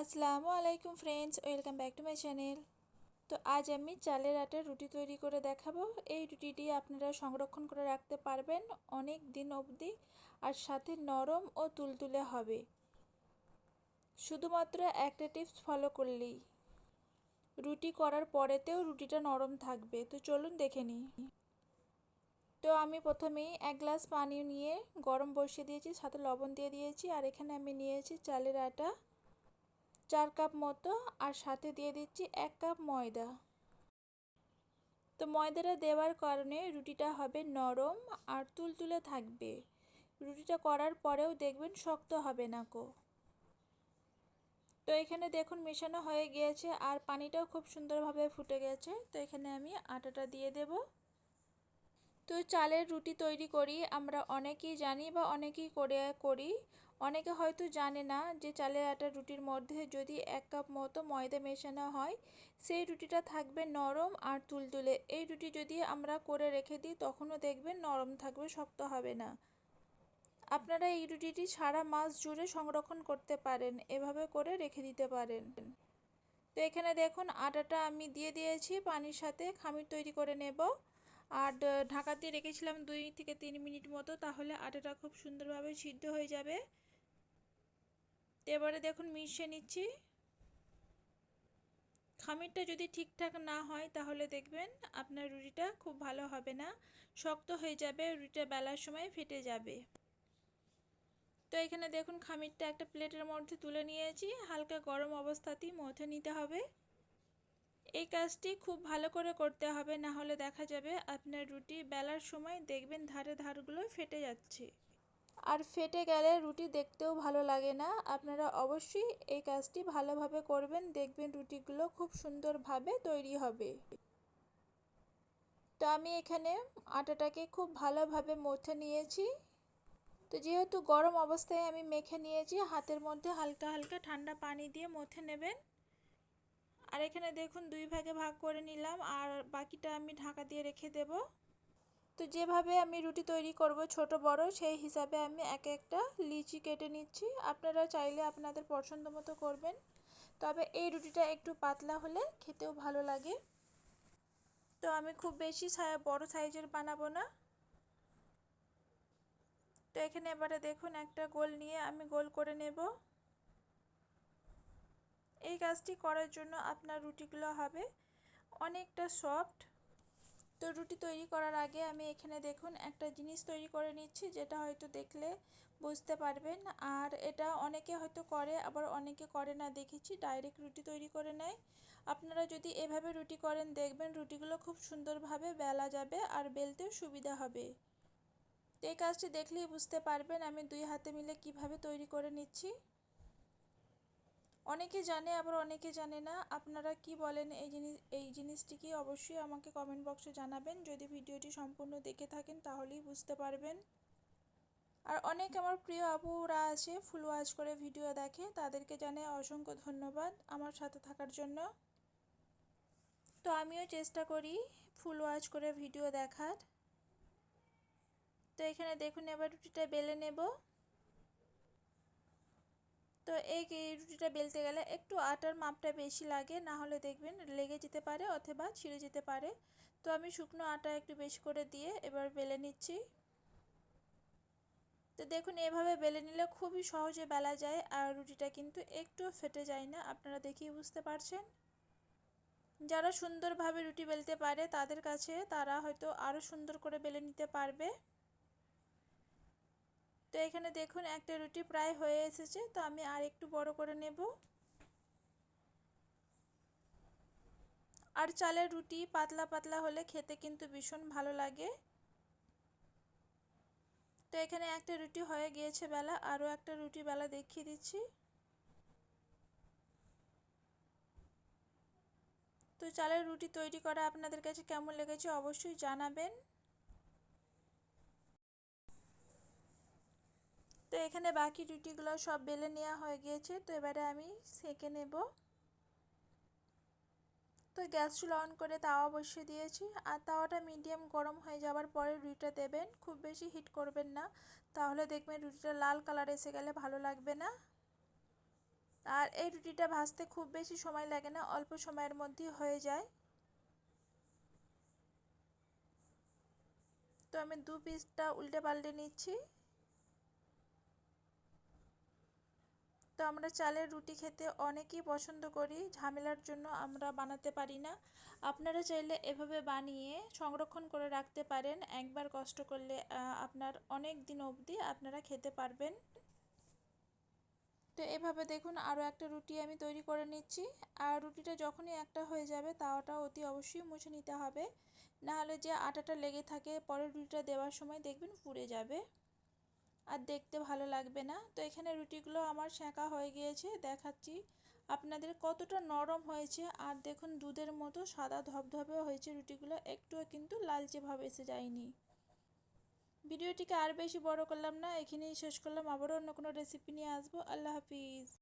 আসসালামু আলাইকুম friends, welcome back to my channel. তো আজ আমি চালের আটার রুটি তৈরি করে দেখাবো। এই রুটিটি আপনারা সংরক্ষণ করে রাখতে পারবেন অনেক দিন অবধি, আর সাথে নরম ও তুলতুলে হবে। শুধুমাত্র একটা টিপস ফলো করলেই রুটি করার পরেতেও রুটিটা নরম থাকবে। তো চলুন দেখে নিই। তো আমি প্রথমেই 1 গ্লাস পানি নিয়ে গরম বসিয়ে দিয়েছি, সাথে লবণ দিয়ে দিয়েছি। আর এখানে আমি নিয়েছি চালের আটা 4 কাপ মতো, আর সাথে দিয়ে দিচ্ছি 1 কাপ ময়দা। তো ময়দাটা দেওয়ার কারণে রুটিটা হবে নরম আর তুলতুলে থাকবে। রুটিটা করার পরেও দেখবেন শক্ত হবে না কো। তো এখানে দেখুন মেশানো হয়ে গিয়েছে, আর পানিটাও খুব সুন্দরভাবে ফুটে গেছে। তো এখানে আমি আটাটা দিয়ে দেব। তো চালের রুটি তৈরি করি আমরা অনেকেই জানি বা অনেকেই করি। অনেকে হয়তো জানে না যে চালের আটার রুটির মধ্যে যদি 1 কাপ মতো ময়দা মেশানো হয়, সেই রুটিটা থাকবে নরম আর তুলতুলে। এই রুটি যদি আমরা করে রেখে দিই তখনও দেখবেন নরম থাকবে, শক্ত হবে না। আপনারা এই রুটিটি সারা মাস জুড়ে সংরক্ষণ করতে পারেন, এভাবে করে রেখে দিতে পারেন। তো এখানে দেখুন আটাটা আমি দিয়ে দিয়েছি, পানির সাথে খামির তৈরি করে নেব। আর ঢাকা দিয়ে রেখেছিলাম 2 থেকে 3 মিনিট মতো, তাহলে আটাটা খুব সুন্দরভাবে সিদ্ধ হয়ে যাবে। এবারে দেখুন মিশিয়ে নিচ্ছি। খামিরটা যদি ঠিকঠাক না হয় তাহলে দেখবেন আপনার রুটিটা খুব ভালো হবে না, শক্ত হয়ে যাবে, রুটিটা বেলার সময় ফেটে যাবে। তো এখানে দেখুন খামিরটা একটা প্লেটের মধ্যে তুলে নিয়েছি, হালকা গরম অবস্থাতেই মথে নিতে হবে। এই কাজটি খুব ভালো করে করতে হবে, না হলে দেখা যাবে আপনার রুটি বেলার সময় দেখবেন ধারগুলো ফেটে যাচ্ছে, আর ফেটে গেলে রুটি দেখতেও ভালো লাগে না। আপনারা অবশ্যই এই কাজটি ভালোভাবে করবেন, দেখবেন রুটিগুলো খুব সুন্দরভাবে তৈরি হবে। তো আমি এখানে আটাটাকে খুব ভালোভাবে মথে নিয়েছি। তো যেহেতু গরম অবস্থায় আমি মেখে নিয়েছি, হাতের মধ্যে হালকা হালকা ঠান্ডা পানি দিয়ে মথে নেবেন। আর এখানে দেখুন 2 ভাগে ভাগ করে নিলাম, আর বাকিটা আমি ঢাকা দিয়ে রেখে দেব। তো যেভাবে আমি রুটি তৈরি করব ছোট বড়, সেই হিসাবে আমি একটা লিচি কেটে নিচ্ছি। আপনারা চাইলে আপনাদের পছন্দ মতো করবেন, তবে এই রুটিটা একটু পাতলা হলে খেতেও ভালো লাগে। তো আমি খুব বেশি বড় সাইজের বানাবো না। তো এখানে এবারে দেখুন একটা গোল নিয়ে আমি গোল করে নেব। এই কাজটি করার জন্য আপনার রুটিগুলো হবে অনেকটা সফট। তো রুটি তৈরি করার আগে আমি এখানে দেখুন একটা জিনিস তৈরি করে নিচ্ছি, যেটা হয়তো দেখলে বুঝতে পারবেন। আর এটা অনেকে হয়তো করে, আবার অনেকে করে না, দেখেছি ডাইরেক্ট রুটি তৈরি করে নেয়। আপনারা যদি এভাবে রুটি করেন দেখবেন রুটিগুলো খুব সুন্দরভাবে বেলা যাবে আর বেলতেও সুবিধা হবে। তো এই কাজটি দেখলেই বুঝতে পারবেন আমি 2 হাতে মিলে কিভাবে তৈরি করে নিচ্ছি। অনেকে জানে আবার অনেকে জানে না। আপনারা কি বলেন এই জিনিসটি কি অবশ্যই আমাকে কমেন্ট বক্সে জানাবেন। যদি ভিডিওটি সম্পূর্ণ দেখে থাকেন তাহলেই বুঝতে পারবেন। আর অনেক আমার প্রিয় আপুরা আছে ফুল ওয়াচ করে ভিডিও দেখে, তাদেরকে জানাই অসংখ্য ধন্যবাদ আমার সাথে থাকার জন্য। তো আমিও চেষ্টা করি ফুল ওয়াচ করে ভিডিও দেখার। তো এখানে দেখুন এবার রুটিটা বেলে নেব। তো এই রুটিটা বেলতে গেলে একটু আটার মাপটা বেশি লাগে, না হলে দেখবেন লেগে যেতে পারে অথবা ছিঁড়ে যেতে পারে। তো আমি শুকনো আটা একটু বেশি করে দিয়ে এবার বেলে নিচ্ছি। তো দেখুন এভাবে বেলে নিলে খুবই সহজে বেলা যায়, আর রুটিটা কিন্তু একটু ফেটে যায় না, আপনারা দেখেই বুঝতে পারছেন। যারা সুন্দরভাবে রুটি বেলতে পারে তাদের কাছে তারা হয়তো আরও সুন্দর করে বেলে নিতে পারবে। তো এখানে দেখুন একটা রুটি প্রায় হয়ে এসেছে, তো আমি আর একটু বড় করে নেব। আর চালের রুটি পাতলা পাতলা হলে খেতে কিন্তু ভীষণ ভালো লাগে। তো এখানে একটা রুটি হয়ে গিয়েছে বেলা, আরও একটা রুটি বেলা দেখিয়ে দিচ্ছি। তো চালের রুটি তৈরি করা আপনাদের কাছে কেমন লেগেছে অবশ্যই জানাবেন। তো এখানে বাকি রুটিগুলো সব বেলে নেওয়া হয়ে গিয়েছে, তো এবারে আমি সেঁকে নেব। তো গ্যাস চুলা অন করে তাওয়া বসিয়ে দিয়েছি, আর তাওয়াটা মিডিয়াম গরম হয়ে যাওয়ার পরে রুটিটা দেবেন, খুব বেশি হিট করবেন না, তাহলে দেখবেন রুটিটা লাল কালার এসে গেলে ভালো লাগবে না। আর এই রুটিটা ভাজতে খুব বেশি সময় লাগে না, অল্প সময়ের মধ্যেই হয়ে যায়। তো আমি 2 পিসটা উল্টে পাল্টে নিচ্ছি। তো আমরা চালের রুটি খেতে অনেকেই পছন্দ করি, ঝামেলার জন্য আমরা বানাতে পারি না। আপনারা চাইলে এভাবে বানিয়ে সংরক্ষণ করে রাখতে পারেন, একবার কষ্ট করলে আপনার অনেক দিন অবধি আপনারা খেতে পারবেন। তো এভাবে দেখুন আরও একটা রুটি আমি তৈরি করে নিচ্ছি। আর রুটিটা যখনই একটা হয়ে যাবে তাওয়াটা অতি অবশ্যই মুছে নিতে হবে, নাহলে যে আটাটা লেগে থাকে পরের রুটিটা দেওয়ার সময় দেখবেন পুড়ে যাবে আর দেখতে ভালো লাগবে না। তো এখানে রুটিগুলো আমার সেঁকা হয়ে গিয়েছে, দেখাচ্ছি আপনাদের কতটা নরম হয়েছে। আর দেখুন দুধের মতো সাদা ধবধবে হয়েছে রুটিগুলো, একটুও কিন্তু লালচে ভাব এসে যায়নি। ভিডিওটিকে আর বেশি বড় করলাম না, এখানেই শেষ করলাম। আবারও অন্য কোনো রেসিপি নিয়ে আসবো। আল্লাহ হাফিজ।